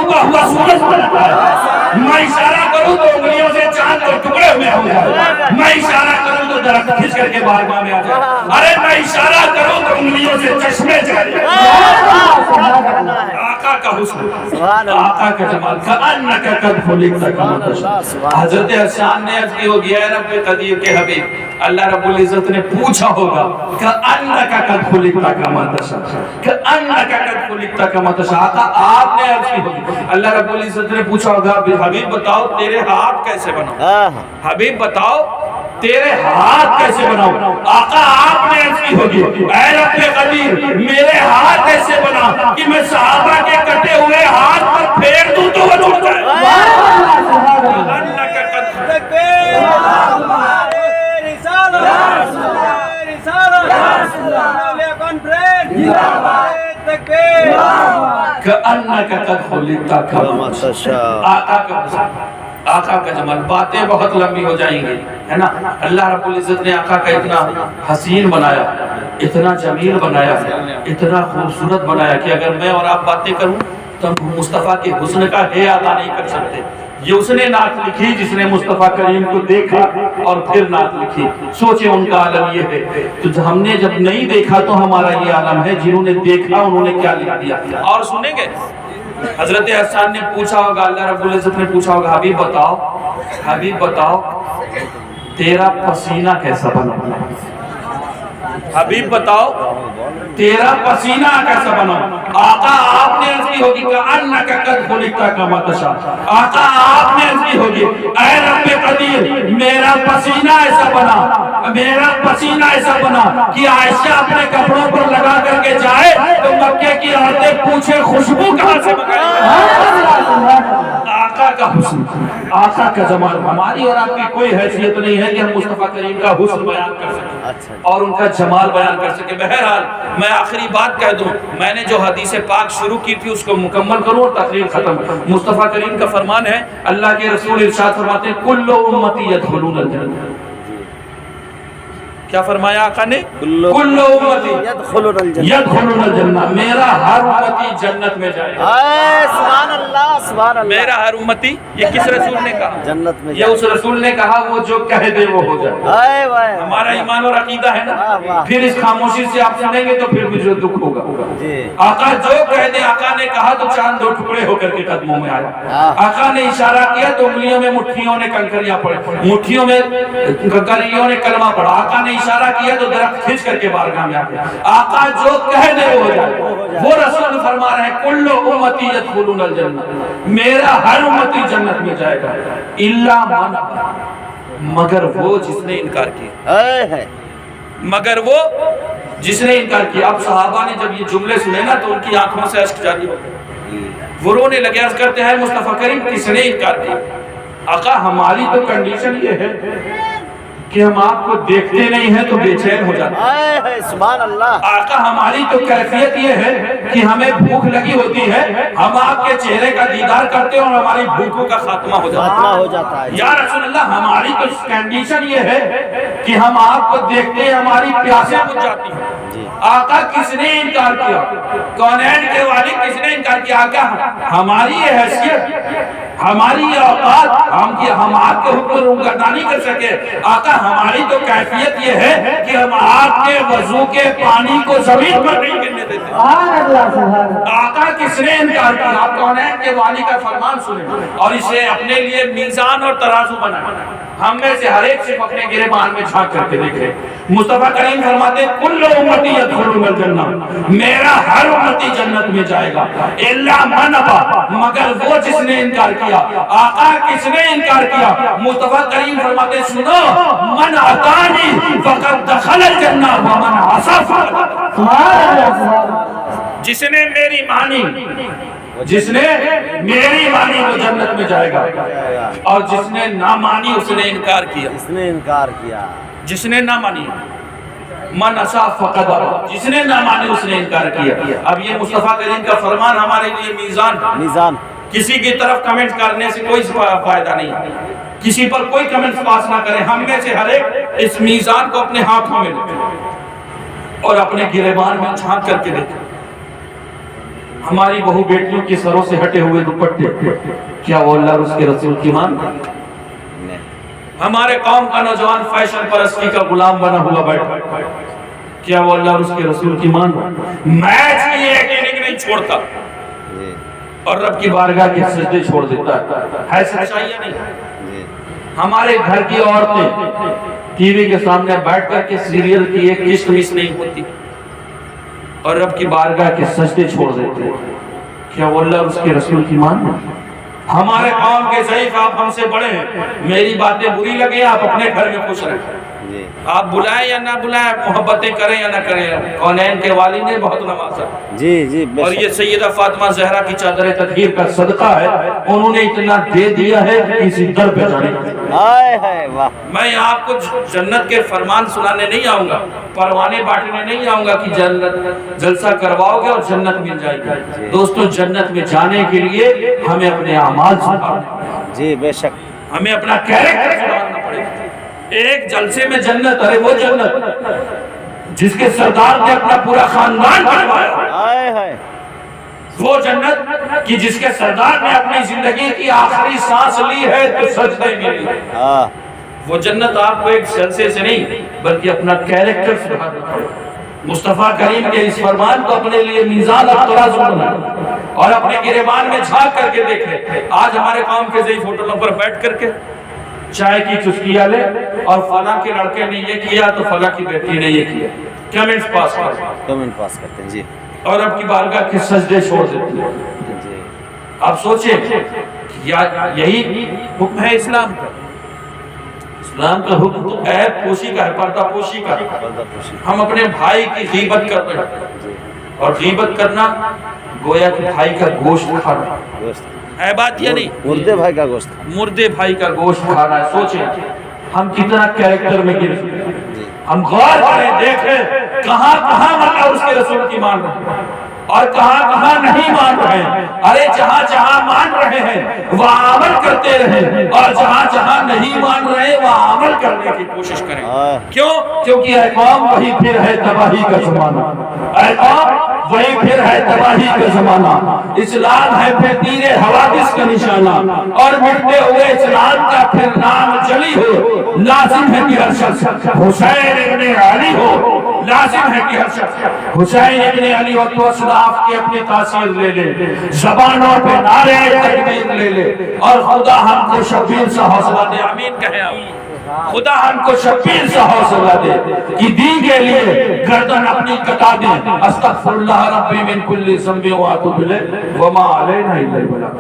डूबा हुआ सूरज बनता है, मैं इशारा करूं तो उंगलियों से चांद के टुकड़े हुए हो जाए, मैं इशारा करूं तो दरख्त खिंच करके बारगाह में आ जाए, अरे मैं इशारा करूं तो उंगलियों से चश्मे जाए। आका का हुस्न, आका का जमाल, कअन्नका कद खुलिक़्ता कमा तशा। हजरत हसन ने अर्ज़ की होगी, ऐ रब्बे कदीर के हबीब, अल्लाह रब्बुल इज्जत ने पूछा होगा, कअन्नका कद खुलिक़्ता कमा तशा, कअन्नका कद खुलिक़्ता कमा तशा। आका आपने अर्ज़ की होगी, अल्लाह रब्बुल इज्जत ने पूछा होगा, हबीब बताओ तेरे हाथ कैसे बनाओ, हबीब बताओ तेरे हाथ कैसे बनाओ। आका आपने अर्ज़ की होगी, ऐ रब्बे कदीर मेरे हाथ ऐसे बना कि मैं सहाबा के कटे हुए हाथ पर फेर दूं तो वो टूट जाए। आका का जमाल, बातें बहुत लंबी हो जाएंगी, है ना। अल्लाह रब्बुल इज्जत ने आका का इतना हसीन बनाया, इतना जमील बनाया, इतना खूबसूरत बनाया कि अगर मैं और आप बातें करूं तो हम मुस्तफ़ा के हुस्न का अदा नहीं कर सकते। ये उसने नात लिखी जिसने मुस्तफ़ा करीम को देखा और फिर नात लिखी। सोचे उनका आलम ये है, तो हमने जब नहीं देखा तो हमारा ये आलम है, जिन्होंने देखा उन्होंने क्या लिख दिया। और सुनेंगे हजरत हसन ने पूछा होगा, अल्लाह रब्बुल इज्जत ने पूछा होगा, हबीब बताओ तेरा पसीना कैसा बना, हबीब बताओ तेरा पसीना कैसा बना। आका आपने अर्ज़ की होगी, कअन्नका कद खुलिक़्ता कमा तशा। आका आपने अर्ज़ की होगी, ऐ रब्बे कदीर मेरा पसीना ऐसा बना, मेरा पसीना ऐसा बना कि आयशा अपने कपड़ों पर लगा करके जाए तो मक्के की औरतें पूछे खुशबू कहां से मंगाई। आका का हुस्न, आका का जमाल, हमारी और आपकी कोई हैसियत नहीं है कि हम मुस्तफ़ा करीम का हुस्न बयान कर सकें और उनका जमाल बयान कर सकें। बहरहाल मैं आखिरी बात कह दूं, मैंने जो हदीस पाक शुरू की थी उसको मुकम्मल करूं और तकरीर खत्म। मुस्तफ़ा करीम का फरमान है, अल्लाह के रसूल इरशाद फरमाते हैं, कुल्लु उम्मती यदखुलूनल जन्नह। क्या फरमाया आका ने? कुल्लु उम्मती यदखुलूनल जन्नह, मेरा हर उम्मती जन्नत में जाएगा। सुभान अल्लाह, सुभान अल्लाह। मेरा हर उम्मती, ये किस रसूल ने कहा? जन्नत में। ये उस रसूल ने कहा, वो जो कह दे वो हो जाए। हमारा ईमान और अकीदा है ना। फिर इस खामोशी से आप सुनेंगे तो फिर मुझे दुख होगा। आका जो कह दे, आका ने कहा तो चांद दो टुकड़े होकर के कदमों में आया। आका ने इशारा किया तो उंगलियों में मुट्ठियों ने कंकरियां पड़ी, मुट्ठियों में कंकरियों ने कलमा पड़ा। आका ने इशारा किया तो दरख्त खींच करके बारगाह में आ गया। आका जो कह दे वो हो जाए। वो रसूल फरमा रहे हैं, कुल्लु उम्मती यदखुलूनल जन्नह, मेरा हर उम्मती जन्नत में जाएगा, इल्ला मन, मगर वो जिसने इनकार किया, मगर वो जिसने इनकार किया। अब सहाबा ने जब ये जुमले सुने ना तो उनकी आंखों से अश्क जारी हो गए, वो रोने लगे, अर्ज करते हैं, मुस्तफा करीम किसने इनकार किया? आका हमारी तो कंडीशन ये है कि हम आपको देखते नहीं हैं तो बेचैन हो जाते हैं। सुभान अल्लाह। आका हमारी तो कैफियत ये है कि हमें भूख लगी होती है, हम आपके चेहरे का दीदार करते हैं और हमारी भूखों का खात्मा हो जाता है। या रसूल अल्लाह, हमारी तो कंडीशन ये है कि हम आपको देखते हैं हमारी प्यासें बुझ जाती हैं। आका किसने इनकार किया? कौनैन के वाली किसने इनकार किया? आका हमारी ये हैसियत, हमारी ये औकात, हम आपके हुक्म अदा नहीं कर सके। आका हमारी तो कैफियत ये है कि हम आपके वजू के पानी को जमीन पर नहीं गिरने देते। आका किसने इनकार किया? आप कौनैन के वाली का फरमान सुने और इसे अपने लिए मीजान और तराजू बनाए। हम में से हर एक सिर्फ अपने गिरेबान में झांक करके देखे। मुस्तफा करीम फरमाते, कुल्लु उम्मती यदखुलूनल जन्नह, मेरा हर उम्मती जन्नत में जाएगा, इल्ला मन अबा, मगर वो जिसने इनकार किया। आका किसने इनकार किया? मुस्तफा करीम फरमाते, सुनो, मन अतानी फक़द दखलल जन्नह व मन असा जिसने मेरी मानी, जिसने मेरी मानी वो जन्नत में जाएगा, और जिसने ना मानी उसने इनकार किया। इसने इनकार किया, जिसने ना मानी, मन असा फक़द अबा, जिसने ना मानी उसने इनकार किया। अब ये मुस्तफा करीम का फरमान हमारे लिए मीज़ान। किसी की तरफ कमेंट करने से कोई फायदा नहीं, किसी पर कोई कमेंट पास ना करें। हम में से हर एक इस मीज़ान को अपने हाथों में लेते और अपने गिरेबान में झांक करके देखें। ہماری بہو بیٹیوں کے سروں سے ہٹے ہوئے دوپٹے کیا وہ اللہ اور اس کے رسول کی مان؟ ہمارے قوم کا نوجوان فیشن پرستی کا غلام بنا ہوا بیٹھا کیا وہ اللہ اور اس کے رسول کی مان؟ میچ کی ایک اننگ نہیں چھوڑتا اور رب کی بارگاہ کے سجدے چھوڑ دیتا ہے سچائی یا نہیں؟ ہمارے گھر کی عورتیں ٹی وی کے سامنے بیٹھ کر کے سیریل کی ایک قسط مس نہیں ہوتی اور رب کی بارگاہ کے سجدے چھوڑ دیتے کیا وہ اللہ اور اس کے رسول کی مان؟ ہمارے قوم کے ضعیف آپ ہم سے بڑے ہیں، میری باتیں بری لگے آپ اپنے گھر میں خوش رہیں، آپ بلائیں یا نہ بلائیں، محبتیں کریں یا نہ کریں، کونین کے والد نے بہت نوازا جی اور یہ سیدہ فاطمہ زہرا کی چادر تطہیر کا صدقہ ہے، انہوں نے اتنا دے دیا ہے کہ کسی در پہ جانے میں آپ کو جنت کے فرمان سنانے نہیں آؤں گا، پروانے بانٹنے نہیں آؤں گا کہ جنت جلسہ کرواؤ گے اور جنت مل جائے گی۔ دوستو جنت میں جانے کے لیے ہمیں اپنے اعمال سنبھالنے جی بے شک، ہمیں اپنا کیریکٹر سنبھالنا پڑے گا۔ ایک جلسے میں جنت، ارے وہ جنت جس کے سردار نے اپنا پورا خاندان بنوایا، وہ جنت کہ جس کے سردار نے اپنی زندگی کی آخری سانس لی ہے تو سجدے میں لی، وہ جنت آپ کو ایک جلسے سے نہیں بلکہ اپنا کیریکٹر سنبھالنا پڑے گا۔ مصطفیٰ کریم کے اس فرمان کو اپنے لیے میزان اور ترازو بنائیں اور اپنے گریبان میں جھانک کر کے دیکھیں۔ آج ہمارے قوم کے ضعیف ہوٹلوں پر بیٹھ کر کے چائے کی چسکیاں لے اور فلاں کے لڑکے نے یہ کیا تو فلاں کی بیٹی نے یہ کیا، کمنٹس پاس کرتے ہیں جی، اور اب کی بارگاہ کے سجدے چھوڑ دیتے ہیں۔ آپ سوچیں یہی حکم ہے اسلام کا؟ اسلام کا حکم تو عیب پوشی کا ہے، پردہ پوشی کا۔ ہم اپنے بھائی کی غیبت کرتے ہیں اور غیبت کرنا گویا کہ بھائی کا گوشت کھانا ہے، بات یا نہیں؟ مردے بھائی کا گوشت، مردے بھائی کا گوشت کھانا ہے۔ سوچیں ہم کتنا کیریکٹر میں گر، ہم غور کریں، دیکھیں کہاں کہاں اللہ اس کے رسول کی مان رہے ہیں اور کہاں کہاں نہیں مان رہے ہیں۔ ارے جہاں جہاں مان رہے ہیں وہاں عمل کرتے رہیں اور جہاں جہاں نہیں مان رہے وہاں عمل کرنے کی کوشش کریں۔ کیوں؟ کیونکہ اے قوم وہی پھر ہے تباہی کا زمانہ، اے قوم وہی پھر ہے تباہی کا زمانہ۔ اسلام ہے پھر تیر حوادث کا نشانہ اور مٹتے ہوئے اسلام کا پھر نام جلی ہو، لازم ہے کہ ہر شخص حسین ابن علی ہو، لازم ہے کہ ہر شخص حسین ابن علی و تو اسلاف کی اپنی تاثیر لے لے، زبانوں پہ نعرے تکبیر لے لے اور خدا ہم کو شبیر سا حوصلہ دے، آمین کہیں آپ، خدا ہم کو شبیر سا حوصلہ دے کہ دین کے لیے گردن اپنی کٹا دیں۔ استغفر اللہ ربی من کل ذنب واتوب الیہ وما علینا الا البلاغ۔